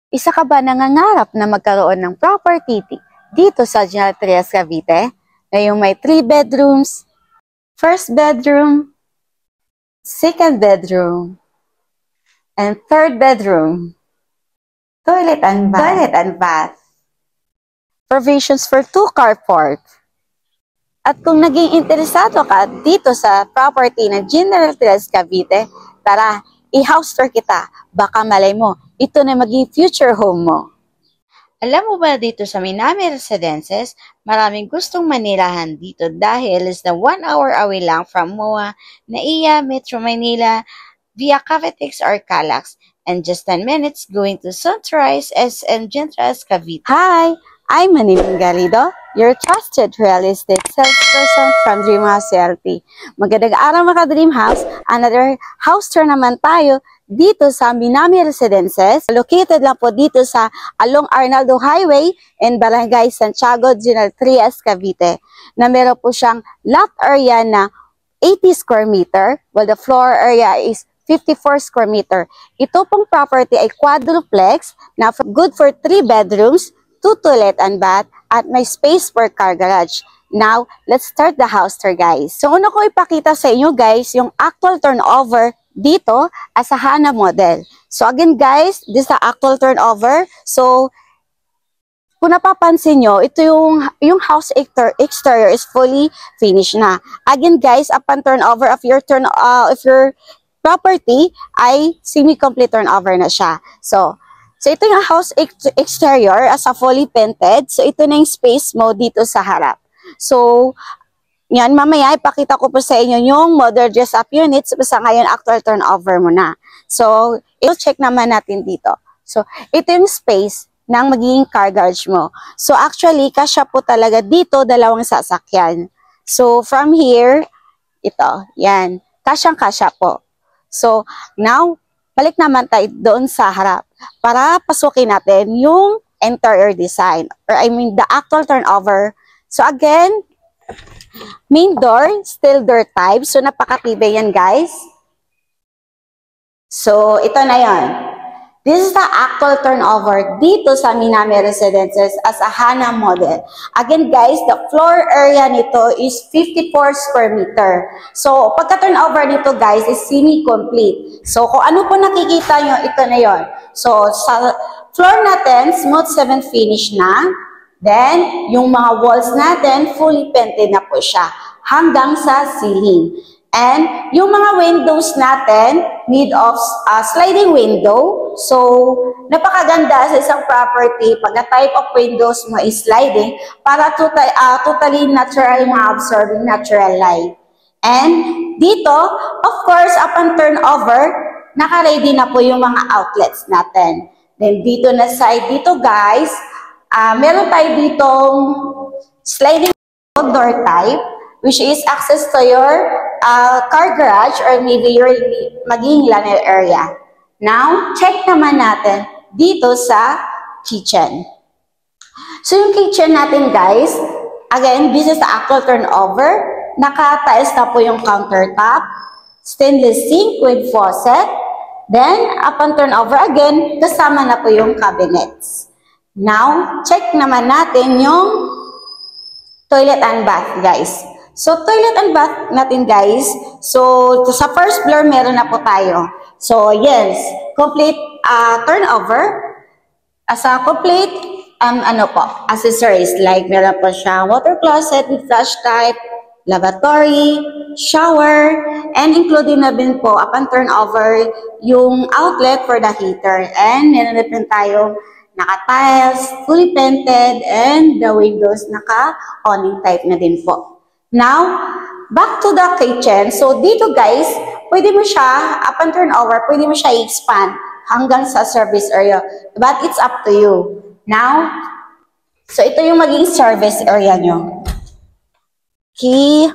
Isa ka ba nangangarap na magkaroon ng property dito sa General Trias, Cavite na yung may 3 bedrooms, first bedroom, second bedroom, and third bedroom, toilet and bath, provisions for 2 carport. At kung naging interesado ka dito sa property ng General Trias, Cavite, tara, i-house tour kita. Baka malay mo, ito na maging future home mo. Alam mo ba dito sa Minami Residences, maraming gustong manirahan dito dahil is na 1 hour away lang from MOA, NAIA, Metro Manila, via Cavitex or Calax, and just 10 minutes going to Sunrise SM Gentras, Cavite. Hi! I'm Maniming Garrido, your trusted real estate salesperson from Dream House CLT. Magandang araw mga Dream House. Another house tour naman tayo dito sa Minami Residences. Located lang po dito sa along Arnaldo Highway in Barangay Santiago, General Trias, Cavite. Na meron po siyang lot area na 80 square meter while the floor area is 54 square meter. Ito pong property ay quadruplex na good for 3 bedrooms, 2 toilet and bath, at may space for car garage. Now, let's start the house tour, guys. So, una ko ipakita sa inyo, guys, yung actual turnover dito as a HANA model. So, again, guys, this is the actual turnover. So, kung napapansin nyo, ito yung house exterior is fully finished na. Again, guys, upon turnover of your property ay semi-complete turnover na siya. So ito yung house exterior as a fully painted. So, ito na yung space mo dito sa harap. So, yan, mamaya ipakita ko po sa inyo yung modern dress-up units. Basta ngayon, actual turnover mo na. So, i-check naman natin dito. So, ito yung space ng magiging car garage mo. So, actually, kasya po talaga dito, 2 sasakyan. So, from here, ito, yan. Kasyang-kasya po. So, now, balik naman tayo doon sa harap para pasukin natin yung interior design or I mean the actual turnover. So again, main door, steel door type. So napakatibay yan, guys. So ito na yan. This is the actual turnover dito sa Minami Residences as a HANA model. Again, guys, the floor area nito is 54 square meter. So, pagka-turnover nito, guys, is semi-complete. So, kung ano po nakikita nyo, ito na yon. So, sa floor natin, smooth cement finish na. Then, yung mga walls natin, fully painted na po siya hanggang sa ceiling. And yung mga windows natin, made of sliding window. So, napakaganda sa isang property pag na type of windows mo is sliding para totally natural ma-absorbing natural light. And dito, of course, upon turnover, naka-ready na po yung mga outlets natin. Then dito na side dito, guys, meron tayo ditong sliding door type, which is access to your car garage or maybe your maging liner area. Now, check naman natin dito sa kitchen. So, yung kitchen natin, guys, again, this is the actual turnover. Naka-tiles na po yung countertop, stainless sink with faucet. Then, upon turnover again, kasama na po yung cabinets. Now, check naman natin yung toilet and bath, guys. So, toilet and bath natin, guys. So, sa first floor, meron na po tayo. So, yes, complete turnover. As a complete, accessories. Like, meron po siya water closet with flush type, lavatory, shower, and including na din po, upon turnover, yung outlet for the heater. And meron na din tayo naka-tiles, fully painted, and the windows naka-awning type na din po. Now, back to the kitchen. So, dito guys, pwede mo siya, upon turnover, pwede mo siya i-expand hanggang sa service area. But it's up to you. Now, so ito yung maging service area nyo. Okay.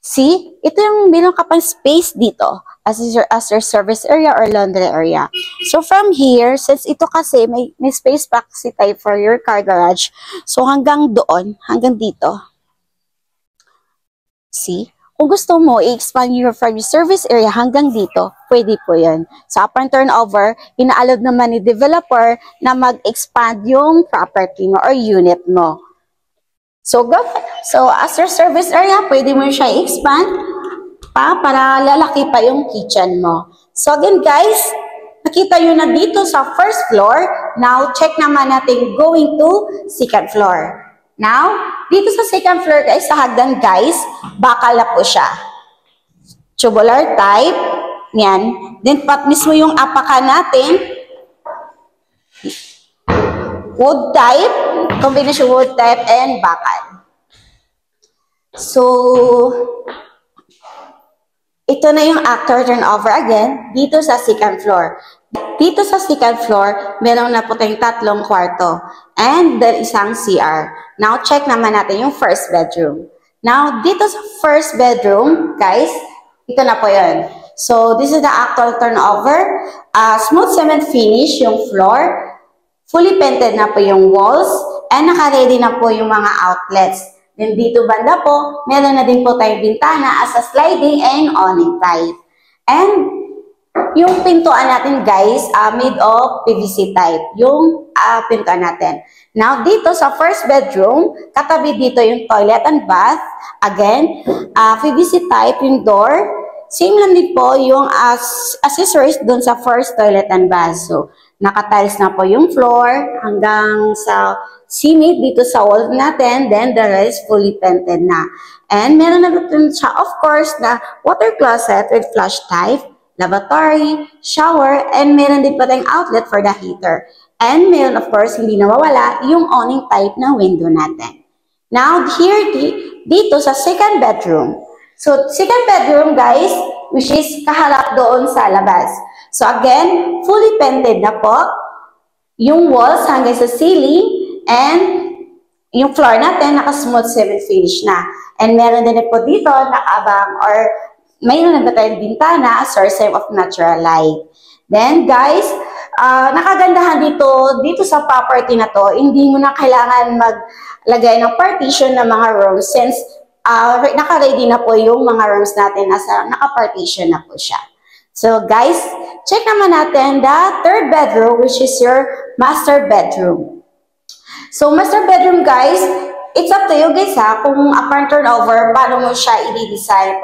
See? Ito yung meron ka pang space dito as your service area or laundry area. So, from here, since ito kasi may space pa kasi tayo for your car garage. So, hanggang doon, hanggang dito. See? kung gusto mo i-expand from your service area hanggang dito, pwede po yun. So upon turnover, ina-allow naman ni developer na mag-expand yung property mo or unit mo. So as your service area, pwede mo siya i-expand para lalaki pa yung kitchen mo. So again guys, nakita nyo na dito sa first floor. Now, check naman natin going to second floor. Now, dito sa second floor guys, sa hagdan guys, bakal na po siya. Tubular type. Yan. Then, pat mismo yung apakan natin. Wood type. Combination wood type and bakal. So, ito na yung after turnover again, dito sa second floor. Dito sa second floor, meron na po tayong 3 kwarto. And then isang CR. Now, check naman natin yung first bedroom. Now, dito sa first bedroom, guys, ito na po yun. So, this is the actual turnover. Smooth cement finish yung floor. Fully painted na po yung walls. And naka-ready na po yung mga outlets. Then dito banda po, meron na din po tayong bintana as a sliding and awning type. And yung pintuan natin guys, made of PVC type. Yung pintuan natin. Now dito sa first bedroom, katabi dito yung toilet and bath. Again, PVC type yung door. Same lang din po yung accessories dun sa first toilet and bath. So, naka-tiles na po yung floor hanggang sa cement dito sa wall natin, then the rest fully painted na. And meron na rin siya, of course, na water closet with flush type, lavatory, shower, and meron din pa tayong outlet for the heater. And meron, of course, hindi nawawala yung awning type na window natin. Now, here, dito sa second bedroom. So, second bedroom, guys, which is kaharap doon sa labas. So, again, fully painted na po. Yung walls hanggang sa ceiling, and yung floor natin, naka-smooth cement finish na. And meron din po dito, nakaabang, or mayroon na ba tayong bintana, source of natural light. Then, guys, nakagandahan dito sa property na to, hindi mo na kailangan maglagay ng partition ng mga rooms since naka-ready na po yung mga rooms natin as naka-partition na po siya. So, guys, check naman natin the third bedroom, which is your master bedroom. So, master bedroom, guys, it's up to you guys ha, kung upon turnover, paano mo siya i-design.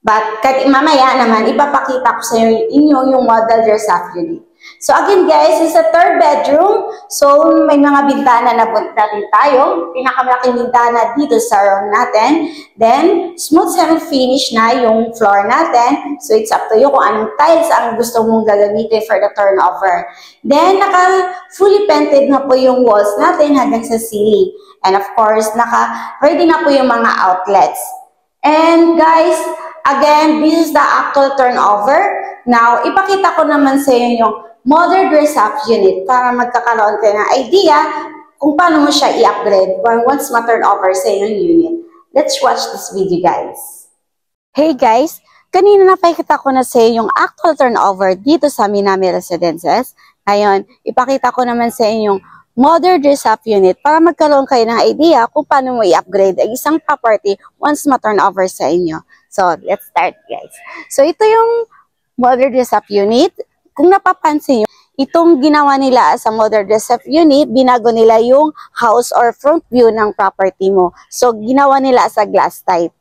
But mamaya naman, ipapakita ko sa inyo yung model dress-up unit. So, again guys, it's a third bedroom. So, may mga bintana na punta rin tayo. Pinakamalaking bintana dito sa room natin. Then, smooth cement finish na yung floor natin. So, it's up to you kung anong tiles ang gusto mong gagamitin for the turnover. Then, naka-fully painted na po yung walls natin hanggang sa ceiling. And of course, naka-ready na po yung mga outlets. And guys, again, this is the actual turnover. Now, ipakita ko naman sa inyo yung modern dress-up unit para magkakaroon kayo ng idea kung paano mo siya i-upgrade once ma-turn over sa inyong unit. Let's watch this video, guys. Hey guys, kanina napakita ko na sa inyo yung actual turnover dito sa Minami Residences. Ngayon, ipakita ko naman sa inyo yung modern dress-up unit para magkaroon kayo ng idea kung paano mo i-upgrade ang isang property once ma-turn over sa inyo. So, let's start, guys. So, ito yung modern dress-up unit. Kung napapansin nyo, itong ginawa nila sa modern dress-up unit, binago nila yung house or front view ng property mo. So, ginawa nila sa glass type.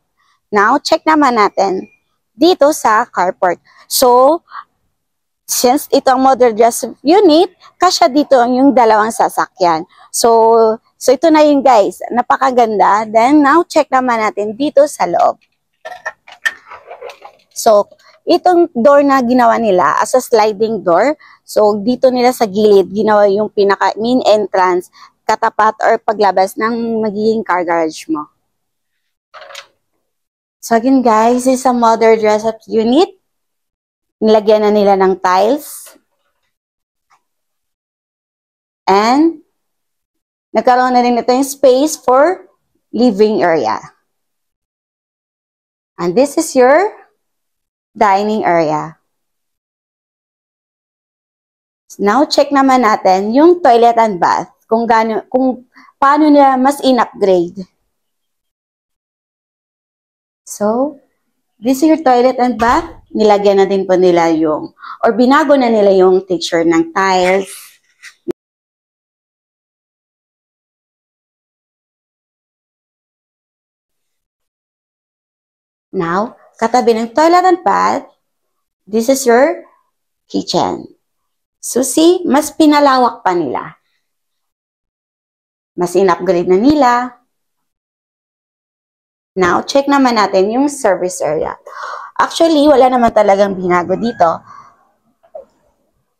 Now, check naman natin dito sa carport. So, since ito ang modern dress-up unit, kasya dito yung dalawang sasakyan. So ito na yun guys. Napakaganda. Then, now, check naman natin dito sa loob. So, itong door na ginawa nila as a sliding door. So, dito nila sa gilid, ginawa yung pinaka main entrance, katapat or paglabas ng magiging car garage mo. So, again guys, this is a modern dress-up unit. Nilagyan na nila ng tiles. And, nagkaroon na rin ito yung space for living area. And this is your dining area. Now, check naman natin yung toilet and bath. Kung paano nila mas in-upgrade. So, this is your toilet and bath. Nilagyan na din po nila yung, or binago na nila yung texture ng tiles. Now, katabi ng toilet and bath, this is your kitchen. So, see, mas pinalawak pa nila. Mas in-upgrade na nila. Now, check naman natin yung service area. Actually, wala naman talagang binago dito.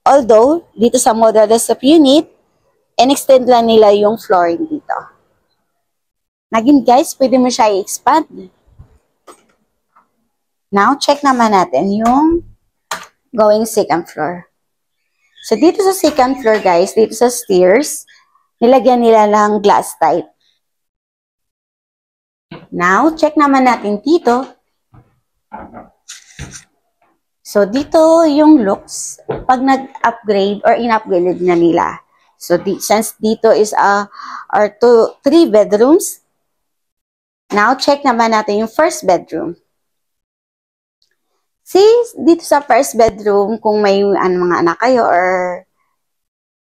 Although, dito sa model desktop unit, in-extend lang nila yung flooring dito. Again, guys, pwede mo siya i-expand. Now, check naman natin yung going second floor. So, dito sa second floor, guys, dito sa stairs, nilagyan nila lang glass type. Now, check naman natin dito. So, dito yung looks, pag nag-upgrade or in-upgrade na nila. So, since dito is three bedrooms, now, check naman natin yung first bedroom. See, dito sa first bedroom, kung may mga anak kayo or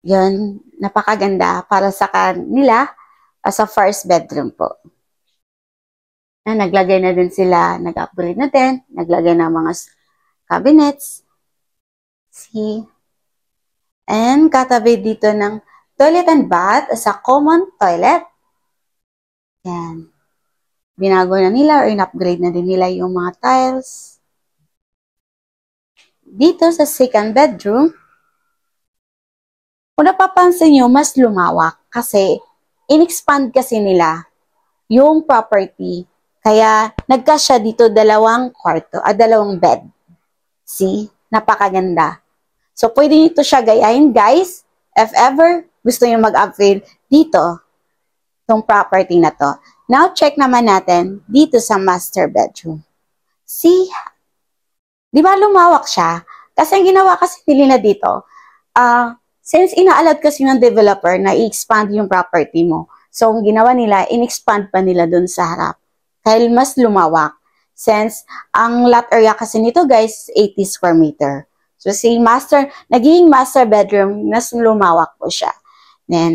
yun, napakaganda para sa kanila sa first bedroom po. Naglagay na din sila, nag-upgrade na din, naglagay na mga cabinets. See? And katabi dito ng toilet and bath sa common toilet. Yan. Binago na nila or in-upgrade na din nila yung mga tiles. Dito sa second bedroom, kung napapansin nyo, mas lumawak kasi in-expand kasi nila yung property. Kaya nagkasya dito dalawang kwarto, dalawang bed. See? Napakaganda. So, pwede nyo ito siya gayahin, guys. If ever gusto nyo mag-upgrade dito, itong property na to. Now, check naman natin dito sa master bedroom. See? Di ba lumawak siya? Kasi ang ginawa kasi nila dito, since ina-allowed kasi ng developer na i-expand yung property mo, so ang ginawa nila, in-expand pa nila dun sa harap. Dahil mas lumawak. Since ang lot area kasi nito guys, 80 square meter. So si naging master bedroom, mas lumawak po siya. Then,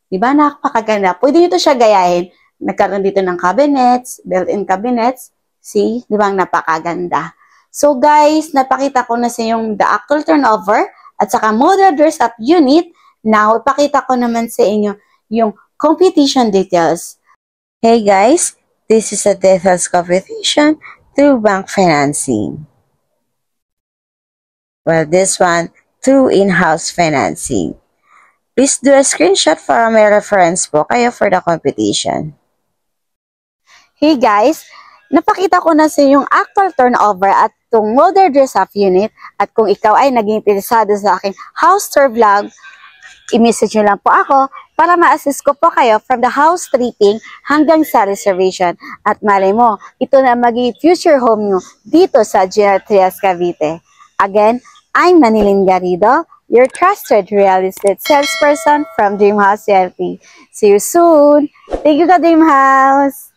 di ba napakaganda? Pwede nyo to siya gayahin. Nagkaroon dito ng cabinets, built-in cabinets. See, di ba napakaganda? So guys, napakita ko na sa yung the actual turnover at saka model dress-up unit. Now, ipakita ko naman sa inyo yung competition details. Hey guys, this is a details competition through bank financing. Well, this one through in-house financing. Please do a screenshot para may reference po kayo for the competition. Hey guys, napakita ko na sa yung actual turnover at itong model dress-up unit at kung ikaw ay naging interesado sa aking house tour vlog, i-message nyo lang po ako para ma-assist ko po kayo from the house tripping hanggang sa reservation. At malay mo, ito na maging future home nyo dito sa General Trias, Cavite. Again, I'm Manilyn Garrido, your trusted real estate salesperson from Dream House CLT. See you soon! Thank you, Dream House!